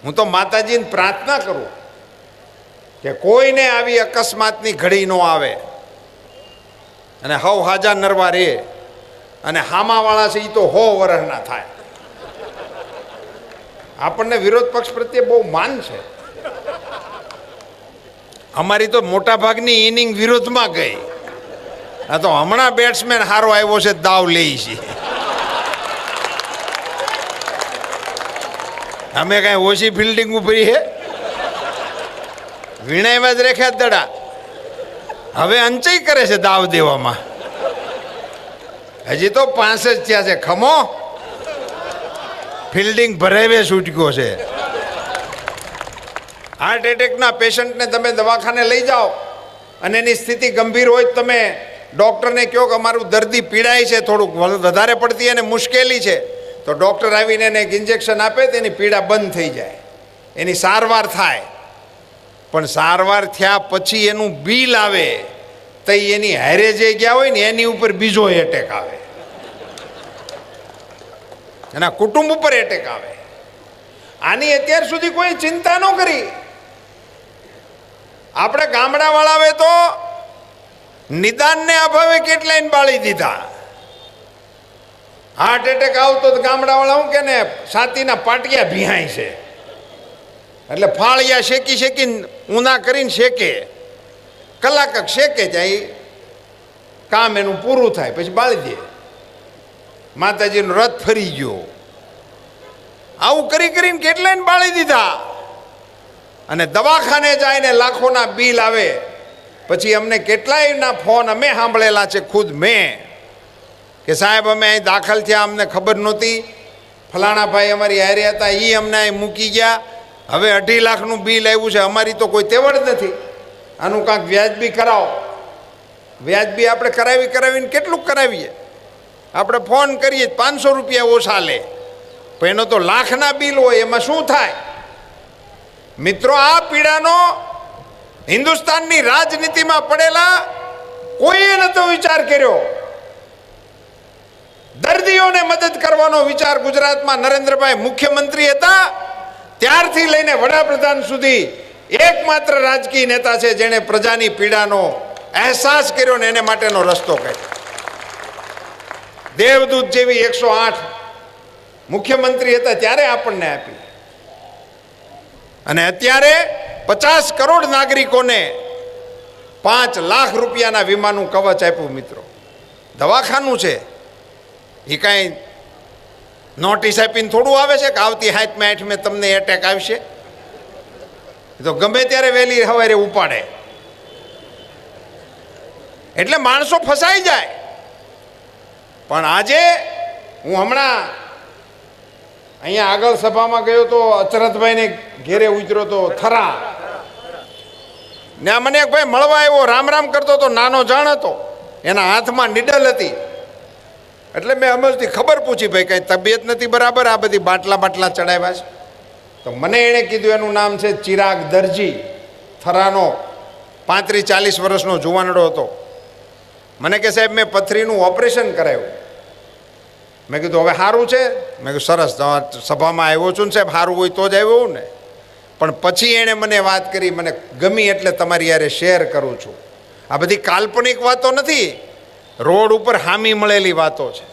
હું તો માતાજીને પ્રાર્થના કરું કે કોઈને આવી અકસ્માતની ઘડી ન આવે અને હવ હાજા નરવા રે અને હામાવાળા છે એ તો 100 વર્ષના થાય. આપણને વિરોધ પક્ષ પ્રત્યે બહુ માન છે. અમારી તો મોટા ભાગની ઇનિંગ વિરોધમાં ગઈ. આ તો હમણાં બેટ્સમેન સારો આવ્યો છે, દાવ લે છે. અમે કઈ ઓછી ફિલ્ડિંગ ઉપરી હે, વીણામાં જ રેખ્યા દડા. હવે અંચય કરે છે દાવ દેવામાં. હજી તો 5 જ થયા છે. ખમો ફિલ્ડિંગ ભરાવે છૂટક્યો છે. હાર્ટ એટેકના પેશન્ટને તમે દવાખાને લઈ જાઓ અને એની સ્થિતિ ગંભીર હોય, તમે ડૉક્ટરને કહો કે અમારું દર્દી પીડાય છે, થોડુંક વધારે પડતી અને મુશ્કેલી છે, તો ડૉક્ટર આવીને એને એક ઇન્જેક્શન આપે, તેની પીડા બંધ થઈ જાય, એની સારવાર થાય. પણ સારવાર થયા પછી એનું બિલ આવે તો એની હારે જે ગયા હોય ને એની ઉપર બીજો એટેક આવે, એના કુટુંબ ઉપર એટેક આવે. આની અત્યાર સુધી કોઈ ચિંતા ન કરી. આપણે ગામડાવાળાએ તો નિદાનને અભાવે કેટલાયને બાળી દીધા. હાર્ટ એટેક આવતો તો ગામડાવાળા શું કે ને, છાતીના પાટિયા ભીહાય છે, એટલે ફાળિયા શેકી શેકીને ઊના કરીને શેકે, કલાક શેકે, ત્યાં કામ એનું પૂરું થાય, પછી બાળી દે. માતાજીનો રથ ફરી ગયો. આવું કરી કરીને કેટલાયને બાળી દીધા. અને દવાખાને જાય ને લાખોના બિલ આવે. પછી અમને કેટલાયના ફોન અમે સાંભળેલા છે, ખુદ મેં, કે સાહેબ અમે અહીં દાખલ થયા, અમને ખબર નહોતી, ફલાણા ભાઈ અમારી હારે હતા, એ અમને અહીં મૂકી ગયા, હવે 2.5 લાખનું બિલ આવ્યું છે, અમારી તો કોઈ તેવડ નથી, આનું કાંઈક વ્યાજબી કરાવો. વ્યાજબી આપણે કરાવીને કેટલું કરાવીએ? આપણે ફોન કરીએ 500 રૂપિયા ઓછા લે, પણ એનો તો લાખના બિલ હોય, એમાં શું થાય? મિત્રો, આ પીડાનો હિન્દુસ્તાનની રાજનીતિમાં પડેલા કોઈએ નતો વિચાર કર્યો. દર્દીઓને મદદ કરવાનો વિચાર ગુજરાતમાં નરેન્દ્રભાઈ મુખ્યમંત્રી હતા ત્યારથી લઈને વડાપ્રધાન સુધી એકમાત્ર રાજકીય નેતા છે જેણે પ્રજાની પીડાનો અહેસાસ કર્યો ને એને માટેનો રસ્તો કાઢ્યો. દેવદૂત જેવી 108 મુખ્યમંત્રી હતા ત્યારે આપણને આપી, અને અત્યારે 50 કરોડ નાગરિકોને 5 લાખ રૂપિયાના વીમાનું કવચ આપ્યું. મિત્રો, દવાખાનું છે એ કાંઈ નોટિસ આપીને થોડું આવે છે કે આવતી 7મે તમને એટેક આવશે? એ તો ગમે ત્યારે વહેલી સવારે ઉપાડે. એટલે માણસો ફસાઈ જાય. પણ આજે હું હમણાં અહીંયા આગળ સભામાં ગયો તો અચરતભાઈને ઘેરે ઉતર્યો તો થરા, ને મને એક ભાઈ મળવા આવ્યો, રામ રામ કરતો તો, નાનો જાણ હતો, એના હાથમાં નીડલ હતી. એટલે મેં અમરથી ખબર પૂછી, ભાઈ કંઈ તબિયત નથી બરાબર? આ બધી બાટલા ચડાવ્યા છે. તો મને એણે કીધું એનું નામ છે ચિરાગ દરજી, થરાનો 35-40 વર્ષનો જુવાનડો હતો. મને કહે, સાહેબ મેં પથરીનું ઓપરેશન કરાવ્યું. મેં કીધું હવે સારું છે? મેં કીધું સરસ, સભામાં આવ્યો છું ને સાહેબ, સારું હોય તો જ આવ્યો ને. પણ પછી એણે મને વાત કરી, મને ગમી એટલે તમારી યારે શેર કરું છું. આ બધી કાલ્પનિક વાતો નથી, રોડ ઉપર હામી મળેલી વાતો છે.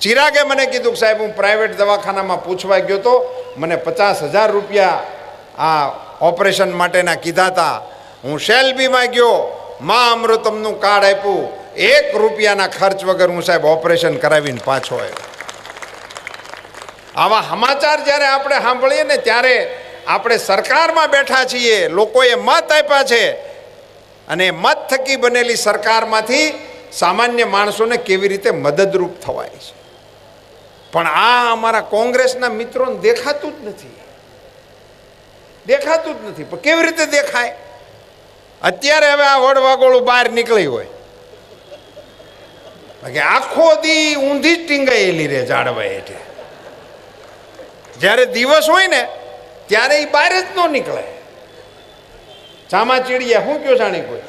ચિરાગે મને કીધું કે સાહેબ હું પ્રાઇવેટ દવાખાનામાં પૂછવા ગયો તો, મને 50,000 રૂપિયા આ ઓપરેશન માટેના કીધા હતા. હું શેલબીમાં ગયો, મા અમૃતમનું કાર્ડ આપ્યું, 1 રૂપિયાના ખર્ચ વગર હું સાહેબ ઓપરેશન કરાવીને પાછો આવ્યો. આવા સમાચાર જ્યારે આપણે સાંભળીએ ને ત્યારે આપણે સરકારમાં બેઠા છીએ, લોકોએ મત આપ્યા છે, અને મત થકી બનેલી સરકારમાંથી સામાન્ય માણસોને કેવી રીતે મદદરૂપ થવાય છે. પણ આ અમારા કોંગ્રેસના મિત્રોને દેખાતું જ નથી. પણ કેવી રીતે દેખાય? અત્યારે હવે આ વડવાગોળું બહાર નીકળી હોય કે આખો દી ઊંધી જ ટીંગાયેલી રહે ઝાડવા હેઠે. જ્યારે દિવસ હોય ને ત્યારે એ બહાર જ ન નીકળે. ચામાચીડિયા શું કયો જાણી કોઈ?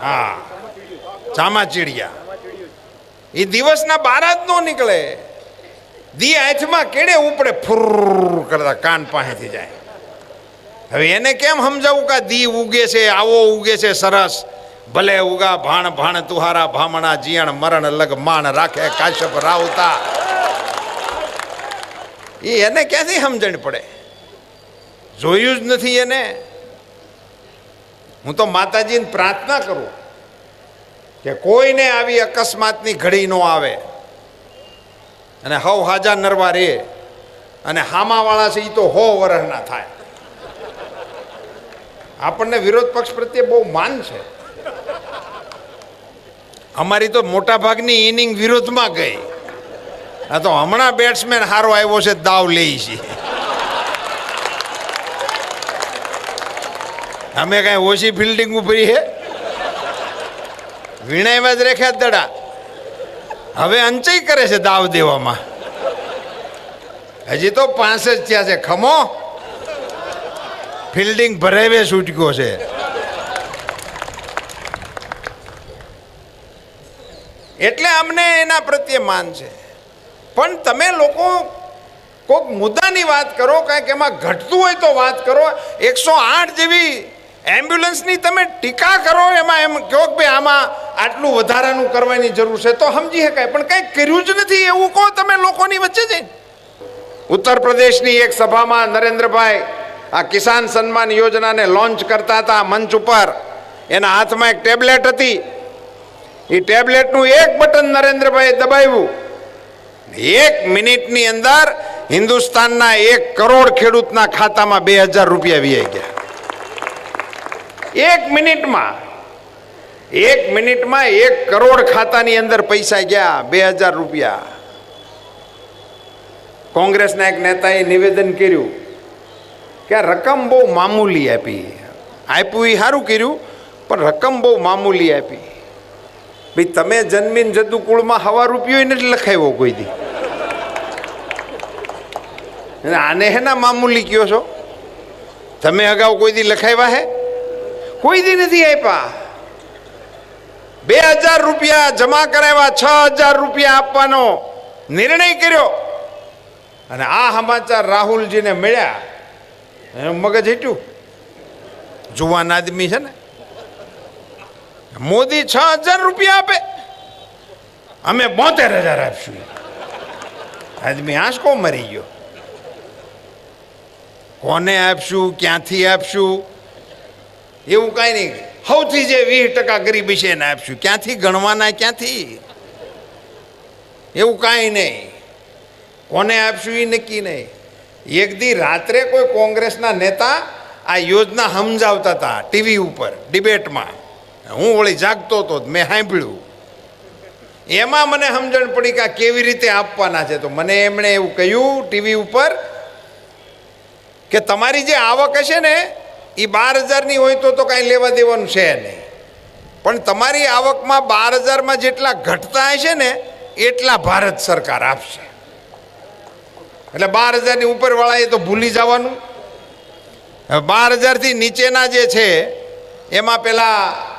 હા, ચામાચીડિયા એ દિવસના બહાર જ ન નીકળે. દી હાથમાં કેડે ઉપડે ફુર કરતા કાન પાસેથી જાય. હવે એને કેમ સમજાવું કે દી ઉગે છે, આવો ઉગે છે સરસ, ભલે ઉગા ભાણ ભાણ તુહારા ભામણા જીયણ મરણ લગ માણ રાખે કાશ્યપ રાવતા. એને ક્યાંથી સમજણ પડે? જોયું જ નથી એને. હું તો માતાજીને પ્રાર્થના કરું કે કોઈને આવી અકસ્માતની ઘડી ન આવે અને હવ હાજા નરવા રે, અને હામાવાળા છે એ તો 100 વર્ષના થાય. આપણને વિરોધ પક્ષ પ્રત્યે બહુ માન છે. અમારી તો મોટા ભાગની ઇનિંગ વિરોધમાં ગઈ. આ તો હમણાં બેટ્સમેન સારો આવ્યો છે, દાવ લે છે. અમે કઈ ઓછી ફિલ્ડિંગ ઉપરી હે? વીણામાં જ રેખ્યા દડા. હવે અંચય કરે છે દાવ દેવામાં. હજી તો 5 જ થયા છે. ખમો, ફિલ્ડિંગ ભરાવે છૂટક્યો છે. એટલે અમને એના પ્રત્યે માન છે. પણ તમે લોકો કોઈક મુદ્દાની વાત કરો, કાંઈક એમાં ઘટતું હોય તો વાત કરો. 108 જેવી એમ્બ્યુલન્સની તમે ટીકા કરો, એમાં એમ કહો કે ભાઈ આમાં આટલું વધારાનું કરવાની જરૂર છે તો સમજી શકાય, પણ કંઈ કર્યું જ નથી એવું કહો તમે લોકોની વચ્ચે જઈને. ઉત્તર પ્રદેશની એક સભામાં નરેન્દ્રભાઈ આ કિસાન સન્માન યોજનાને લોન્ચ કરતા હતા. મંચ ઉપર એના હાથમાં એક ટેબ્લેટ હતી. એ ટેબ્લેટનું એક બટન નરેન્દ્રભાઈએ દબાવ્યું, 1 મિનિટની અંદર હિન્દુસ્તાનના 1 કરોડ ખેડૂતના ખાતામાં 2000 રૂપિયા વી ગયા. 1 મિનિટમાં 1 કરોડ ખાતાની અંદર પૈસા ગયા, 2000 રૂપિયા. કોંગ્રેસના એક નેતાએ નિવેદન કર્યું કે આ રકમ બહુ મામૂલી આપી. આપ્યું એ સારું કર્યું, પણ રકમ બહુ મામૂલી આપી. ભાઈ તમે જન્મીન જદુકુળમાં 1 રૂપિયો નથી લખાવ્યો કોઈ દી. આને હેના મામૂલી કયો છો? તમે અગાઉ કોઈ દી લખાવ્યા હે? કોઈ દી નથી આપ્યા. 2000 રૂપિયા જમા કરાવ્યા, 6000 રૂપિયા આપવાનો નિર્ણય કર્યો. અને આ સમાચાર રાહુલજીને મળ્યા, એનું મગજ હેઠું. જુવાન આદમી છે ને. મોદી 6000 રૂપિયા આપે, અમે 72000 આપશું. આદમી આંસકો મરી ગયો. કોને આપશું, ક્યાંથી આપશું એવું કાંઈ નહીં. સૌથી જે 20% ગરીબી છે એને આપશું. ક્યાંથી ગણવાના, ક્યાંથી? એવું કાંઈ નહીં. કોને આપશું એ નક્કી નહીં. એક દી રાત્રે કોઈ કોંગ્રેસના નેતા આ યોજના સમજાવતા હતા ટીવી ઉપર ડિબેટમાં. હું વળી જાગતો હતો, મેં સાંભળ્યું. એમાં મને સમજણ પડી કે આ કેવી રીતે આપવાના છે. તો મને એમણે એવું કહ્યું ટીવી ઉપર કે તમારી જે આવક હશે ને એ 12000ની હોય તો કાંઈ લેવા દેવાનું છે નહીં, પણ તમારી આવકમાં 12000માં જેટલા ઘટતા હશે ને એટલા ભારત સરકાર આપશે. એટલે 12000ની ઉપરવાળાએ તો ભૂલી જવાનું. 12000થી નીચેના જે છે એમાં પેલા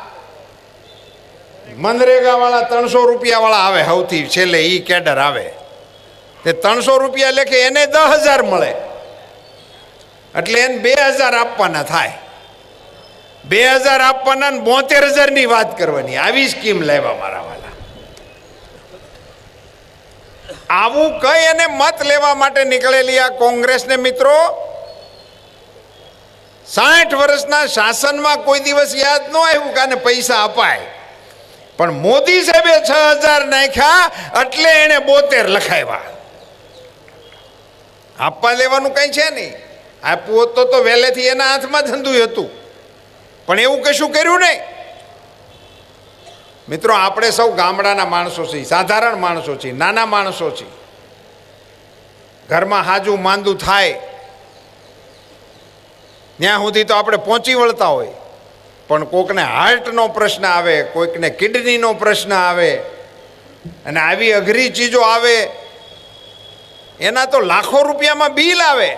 મનરેગાવાળા 300 રૂપિયાવાળા આવે, સૌથી છેલ્લે એ કેડર આવે. તે 300 રૂપિયા લેખે એને 10000 મળે, એટલે એને 2000 આપવાના થાય. 2000 આપવાના ને 72000ની વાત કરવાની. આવી સ્કીમ લાવ્યા મારા વાલા. આવું કઈ અને મત લેવા માટે નીકળેલી આ કોંગ્રેસને મિત્રો 60 વર્ષના શાસનમાં કોઈ દિવસ યાદ ન આવ્યું કે આને પૈસા અપાય. પણ મોદી સાહેબે 6000 નાખ્યા એટલે એને 72 લખાવ્યા. આપવા લેવાનું કઈ છે નહીં. આપવું હોત તો વહેલેથી એના હાથમાં ધંધું હતું, પણ એવું કશું કર્યું નહીં. મિત્રો, આપણે સૌ ગામડાના માણસો છીએ, સાધારણ માણસો છીએ, નાના માણસો છીએ. ઘરમાં હાજુ માંદું થાય ત્યાં સુધી તો આપણે પહોંચી વળતા હોય, પણ કોઈકને હાર્ટનો પ્રશ્ન આવે, કોઈકને કિડનીનો પ્રશ્ન આવે, અને આવી અઘરી ચીજો આવે એના તો લાખો રૂપિયામાં બિલ આવે.